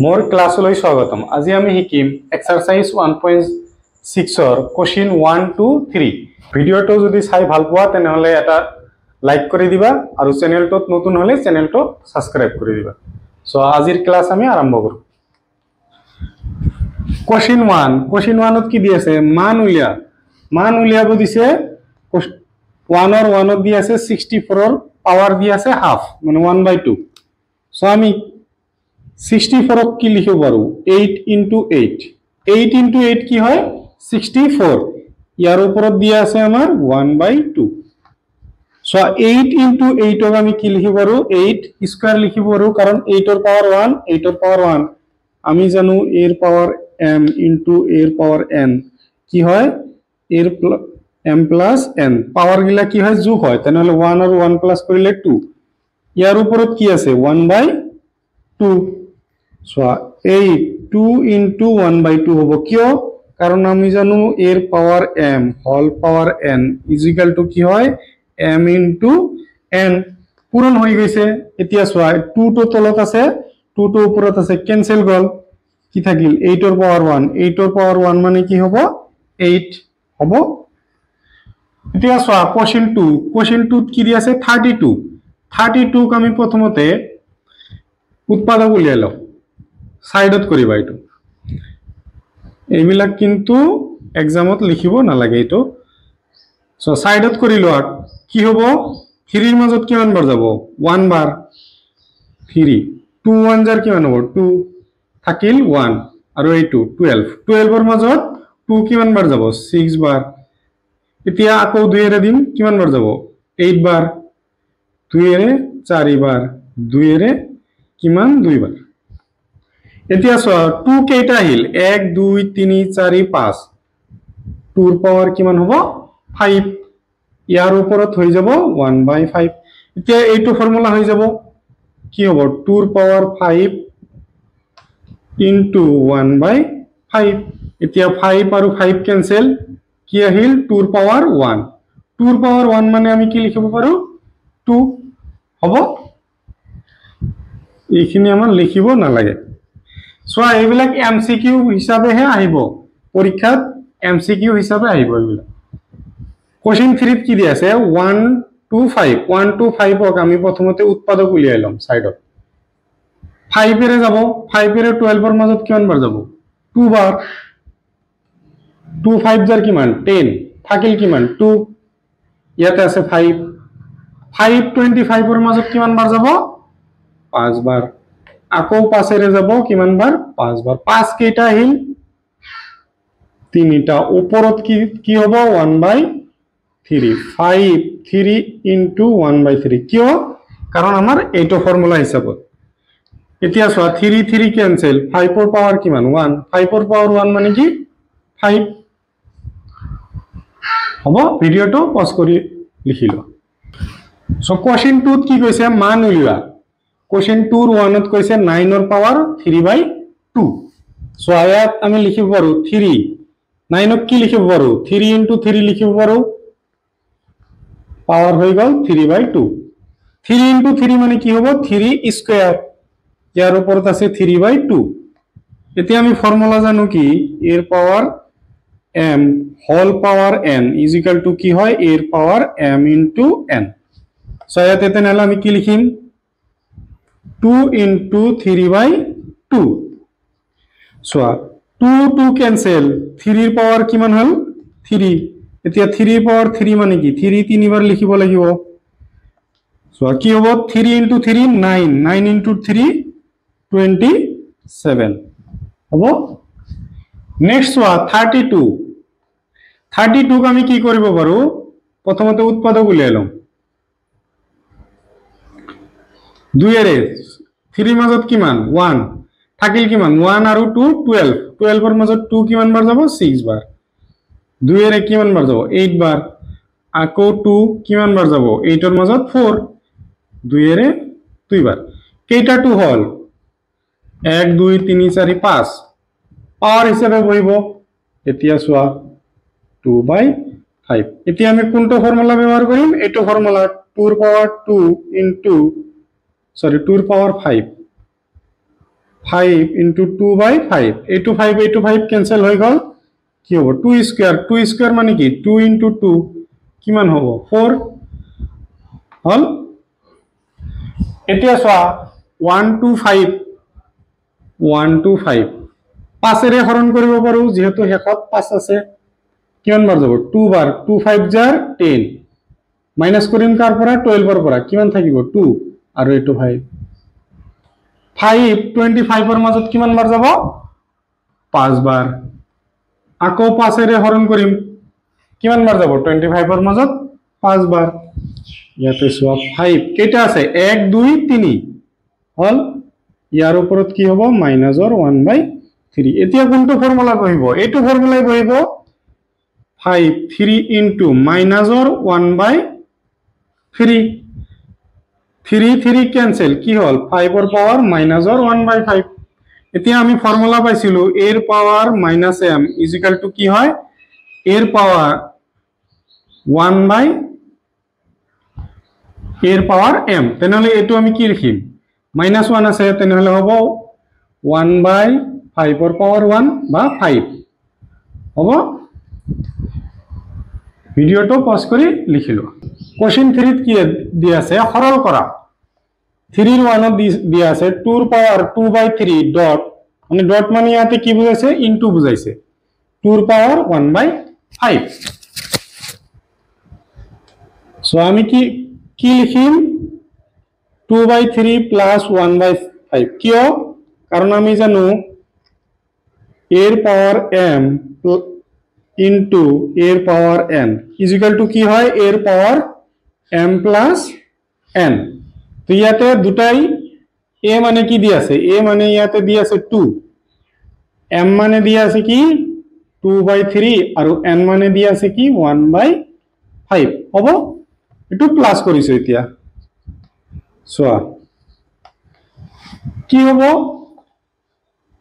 मोर क्लासলৈ স্বাগতম। আজি আমি শিকিম এক্সারসাইজ 1.6 কোশ্চেন 1 2 3। ভিডিওটো যদি চাই ভাল পোৱা তেনেহলে এটা লাইক কৰি দিবা আৰু চেনেলটোত নতুন হলে চেনেলটো সাবস্ক্ৰাইব কৰি দিবা। সো আজিৰ ক্লাস আমি আৰম্ভ কৰো। কোশ্চেন 1 ত কি দি আছে? মান উলিয়াব দিছে। 1 और 1 দি আছে 64 ৰ পাৱাৰ দি আছে হাফ মানে 1/2। সো আমি 64 কি লিখিব পাৰো 8 into 8 8 into 8 কি হয় 64 ইয়াৰ ওপৰত দিয়া আছে আমাৰ 1/2 সো 8 into 8 ক আমি কি লিখিব পাৰো 8 স্কয়াৰ লিখিব পাৰো কাৰণ 8 ৰ পাৱাৰ 1 আমি জানো a ৰ পাৱাৰ m into a ৰ পাৱাৰ n কি হয় a ৰ m plus n পাৱাৰ গিলা কি হয় যোগ হয় তেনেহলে 1 আৰু 1 প্লাস কৰিলে 2 ইয়াৰ ওপৰত কি আছে 1/2 So 8 2 into 1/2 होबो क्यों कारण আমি জানো a এর power m whole power n is equal to কি হয় m into n পূরণ হৈ গৈছে এতিয়া সোয়া 2 তো তলত আছে 2 তো উপৰত আছে ক্যান্সেল গল কি থাকিল 8 এর পাওয়ার 1 মানে কি হবো 8 হবো এতিয়া সোয়া কোশ্চেন 2 কি দি আছে 32 ক আমি প্রথমতে উৎপাদক উলিয়ালো সাইডত করিবা এটো এইবিলাক কিন্তু এক্সামত লিখিব না লাগে এটো সো সাইডত করিলো আর কি হবো 3 এর মাজত কিমান বার যাব 1 বার 3 2 1 jar কিমান হবো 2 থাকিল 1 আৰু এইটো 12 এর মাজত 2 কিমান বার যাব 6 বার এতিয়া আকো 2 এর দিম কিমান বার যাব 8 বার 2 এর 4 বার 2 এর কিমান 2 বার এতিয়া 2 কেইটা আহিল 1 2 3 4 5 2 ৰ পাৱাৰ কিমান হ'ব 5 ইয়াৰ ওপৰত হৈ যাব 1/5 এতিয়া এইটো ফৰ্মুলা হৈ যাব কি হ'ব 2 ৰ পাৱাৰ 5 into 1/5 এতিয়া 5 আৰু 5 ক্যান্সেল কি আহিল 2 ৰ পাৱাৰ 1 2 ৰ পাৱাৰ 1 মানে আমি কি লিখিব পাৰো 2 হ'ব এইখিনি আমাৰ লিখিব না লাগে সো এইবিলাক এমসিকিউ হিসাবে হে আহিব পৰীক্ষাত এমসিকিউ হিসাবে আহিব এইবিলাক কোশ্চেন 3 কি দি আছে 1 2 5 ক আমি প্ৰথমতে উৎপাদক উলিয়াইলাম সাইডত 5 এৰে যাব 5 এৰে 12 এর মাজত কিমান বার যাব 2 বার 2 5 jar কিমান 10 থাকিল কিমান 2 ইয়াতে আছে 5 25 এর মাজত কিমান বার যাব 5 বার আকো 5 এর যাব কিমান বার 5 বার 5 কেইটা আহিল তিনিটা ওপৰত কি হ'ব 1/3 5 3 into 1/3 কিয় কাৰণ আমাৰ এইটো ফৰ্মুলা হিচাপত এতিয়া সোয়া 3 3 ক্যান্সেল 5 এর পাওয়ার কিমান 1 5 এর পাওয়ার 1 মানে কি 5 হ'ব ভিডিওটো পজ কৰি লিখিলো সো কোশ্চেন 2 কি কৈছে মান উলিওৱা কোশ্চেন 2 ৰ 1 ত কৈছে 9 এৰ পাওয়াৰ 3/2 সো আয়াত আমি লিখিব পাৰো 3 9 ক কি লিখিব পাৰো 3 into 3 লিখিব পাৰো পাওয়ার হৈ গল 3/2 3 into 3 মানে কি হ'ব 3 স্কয়ার ইয়াৰ ওপৰত আছে 3/2 এতিয়া আমি ফৰ্মুলা জানো কি a এর power m whole power n is equal to কি হয় a এর power m into n so ইয়াতে তেনেহলে আমি কি লিখিম 2 into 3/2 সো 2 2 ক্যান্সেল 3 এর পাওয়ার কিমান হল 3 এতিয়া 3 এর পাওয়ার 3 মানে কি 3 তিনিবাৰ লিখিব লাগিব সো কি হ'ব 3 into 3 9 into 3 27 হ'ব নেক্সট 32 ক আমি কি কৰিব পাৰো প্ৰথমতে উৎপাদক উলিয়াইলাম 2 এৰ 3 মাজত কিমান 1 থাকিল কিমান 1 আৰু 2 12 এর মাজত 2 কিমান বার যাব 6 বার 2 এর কিমান বার যাব 8 বার আকো 2 কিমান বার যাব 8 এর মাজত 4 2 এর 2 বার কেইটা 2 হল 1 2 3 4 5 পাওয়ার হিসাবে বহিব এতিয়া সোয়া 2/5 এতিয়া আমি কোনটো ফর্মুলা ব্যবহার করিম এটো ফর্মুলা 2 এর পাওয়ার 2 into 2 এর পাওয়ার 5 5 into 2 by 5 এইটো 5 কেনসেল হৈ গল কি হ'ব 2 স্কয়ার মানে কি 2 into 2 কিমান হ'ব 4 হল এতিয়া চোৱা 1 to 5 5 এৰে হৰণ কৰিব পাৰো যেহেতু হেকত 5 আছে কিমান বাৰ যাব 2 বাৰ 2 5 জাৰ 10 মাইনাস কৰিম কাৰ পৰা 12 ৰ পৰা কিমান থাকিব 2 আৰু এটো 5 25 ৰ মাজত কিমান বাৰ যাব 5 বাৰ আকৌ 5 এৰে হৰণ কৰিম কিমান বাৰ যাব 25 ৰ মাজত 5 বাৰ ইয়াতে সোয়া 5 কেটা আছে 1 2 3 হল ইয়াৰ ওপৰত কি হ'ব মাইনাসৰ 1/3 এতিয়া কোনটো ফৰ্মুলা বহিব এইটো ফৰ্মুলাই বহিব 5 3 into মাইনাসৰ 1/3 3 ক্যান্সেল কি হল 5 ৰ পাৱাৰ মাইনাসৰ 1/5 এতিয়া আমি ফর্মুলা পাইছিলো a এর power minus m is equal to কি হয় a এর পাওয়ার 1 বাই a এর পাওয়ার m তেনহলে এটো আমি কি লিখিম মাইনাস 1 আছে তেনহলে হবে 1 বাই 5 এর পাওয়ার 1 বা 5 হবে ভিডিওটো পজ কৰি লিখিলো কোশ্চেন 3 কি দিয়া আছে সরল করা 3 এর 1 দিয়া আছে 2 এর পাওয়ার 2/3 ডট মানে ডট মানে ইয়াতে কি বুঝাইছে ইনটু বুঝাইছে 2 এর পাওয়ার 1/5 সো আমি কি লিখিম 2/3 প্লাস 1/5 কিয় কারণ আমি জানো a এর পাওয়ার m into a এর পাওয়ার n is equal to কি হয় a এর পাওয়ার m plus n তো ইয়াতে দুটাই a মানে কি দিয়া আছে a মানে ইয়াতে দিয়া আছে 2 m মানে দিয়া আছে কি 2/3 আৰু n মানে দিয়া আছে কি 1/5 হ'ব এটো প্লাস কৰিছো এতিয়া সোয়া কি হ'ব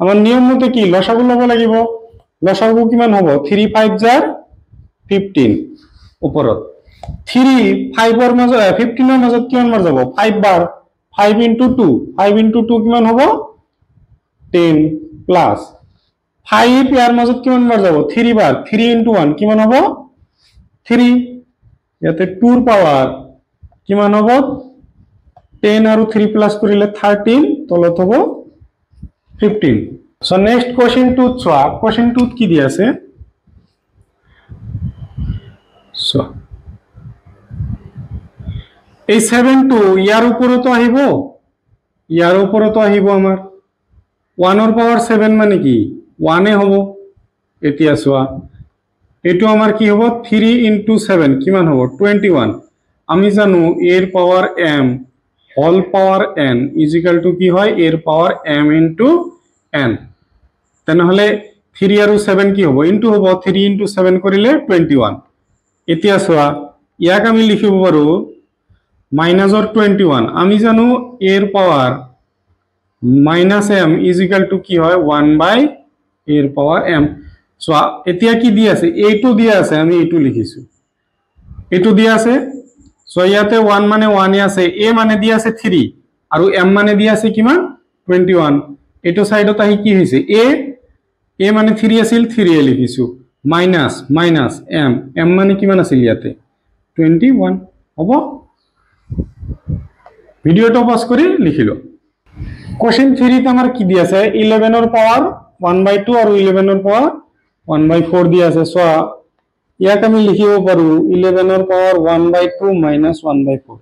আমাৰ নিয়ম মতে কি লসাগু লব লাগিব লসাগু কিমান হ'ব 3 5 জাৰ 15 ওপৰত 3 5 ৰ মাজত 15 ৰ মাজত কিমান বাৰ যাব 5 বাৰ 5 into 2 কিমান হ'ব 10 প্লাস 5 ইয়াৰ মাজত কিমান বাৰ যাব 3 বাৰ 3 into 1 কিমান হ'ব 3 ইয়াতে 2 ৰ পাৱাৰ কিমান হ'ব 10 আৰু 3 প্লাস কৰিলে 13 তলত হ'ব 15 সো নেক্সট কোশ্চেন 2 চোৱা কোশ্চেন 2 কি দিয়া আছে সো এই 7 টো ইয়াৰ ওপৰতো আহিব আমাৰ 1 ৰ পাৱাৰ 7 মানে কি 1 এ হ'ব এতিয়া চোৱা এটো আমাৰ কি হ'ব 3 into 7 কিমান হ'ব 21 আমি জানো a এর power m whole power n is equal to কি হয় a এর পাওয়ার m into n তেনহলে 3 আৰু 7 কি হ'ব ইনটু হ'ব 3 into 7 কৰিলে 21 এতিয়া চোৱা ইয়াক আমি লিখিব পাৰো মাইনাসৰ 21 আমি জানো a এর power minus m is equal to কি হয় 1 বাই a এর পাওয়ার m সো এতিয়া কি দিয়া আছে এইটো দিয়া আছে আমি এইটো লিখিছো এইটো দিয়া আছে সো ইয়াতে 1 মানে 1 এ আছে a মানে দিয়া আছে 3 আৰু m মানে দিয়া আছে কিমান 21 এইটো সাইডত আহি কি হৈছে a মানে 3 আছিল 3 এ লিখিছো মাইনাস m মানে কিমান আছিল ইয়াতে 21 হ'ব ভিডিওটো পজ কৰি লিখিলো কোশ্চেন 3 ত আমাৰ কি দিয়া আছে 11 ৰ পাওয়াৰ 1/2 আৰু 11 ৰ পাওয়াৰ 1/4 দিয়া আছে সো ইয়াক আমি লিখিব পাৰো 11 ৰ পাওয়ার 1/2 minus 1/4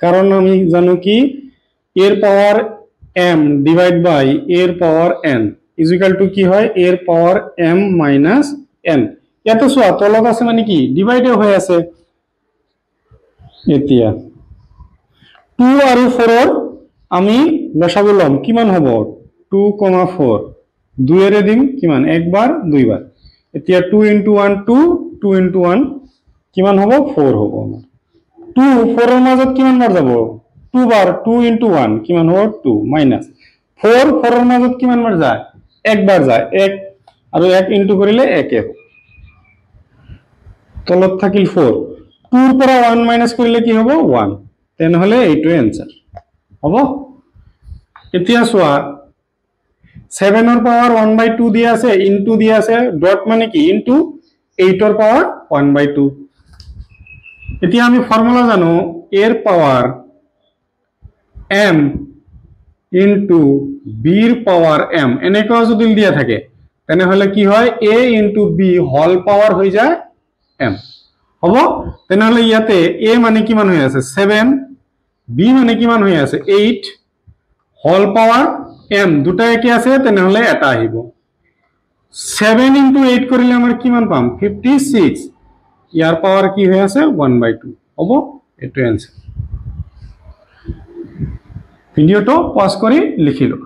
কারণ আমি জানো কি a এর power m divide by a এর পাওয়ার n ইজ ইকুয়াল টু কি হয় a এর পাওয়ার m minus n ইয়াতে সোয়া তলত আছে মানে কি ডিভাইডে হৈ আছে এতিয়া 2 আৰু 4 ৰ আমি লসাগু লম কিমান হ'ব 2, 4 2 এৰে দিম কিমান একবাৰ দুইবাৰ এতিয়া 2 into 1 2 into 1 কিমান হ'ব 4 হ'ব আমাৰ 2 4 ৰ মাজত কিমান বাৰ যাব 2 বাৰ 2 into 1 কিমান হ'ব 2 মাইনাস 4 4 ৰ মাজত কিমান বাৰ যায় একবাৰ যায় 1 আৰু 1 ইনটু কৰিলে 1 এ তলত থাকিল 4 2 ৰ পৰা 1 মাইনাস কৰিলে কি হ'ব 1 তেনহলে এইটো आंसर হ'ব এতিয়া চোৱা 7 এর পাওয়ার 1/2 দিয়ে আছে ইনটু দিয়ে আছে ডট মানে কি ইনটু 8 এর পাওয়ার 1/2 এতিয়া আমি ফর্মুলা জানো এর পাওয়ার m ইনটু b এর পাওয়ার m এনেকা যদি দিয়া থাকে তেনেহলে কি হয় a into b whole power হয়ে যায় m হব তেনেহলে ইয়াতে a মানে কিমান হয়ে আছে 7 b মানে কিমান হয়ে আছে 8 হোল পাওয়ার m দুটা একে আছে তেনেহলে এটা আহিব 7 ইনটু 8 করিলে আমার কিমান পাম 56 ইয়ার পাওয়ার কি হয়ে আছে 1/2 হব এটো आंसर ভিডিওটো পজ কৰি লিখি লওক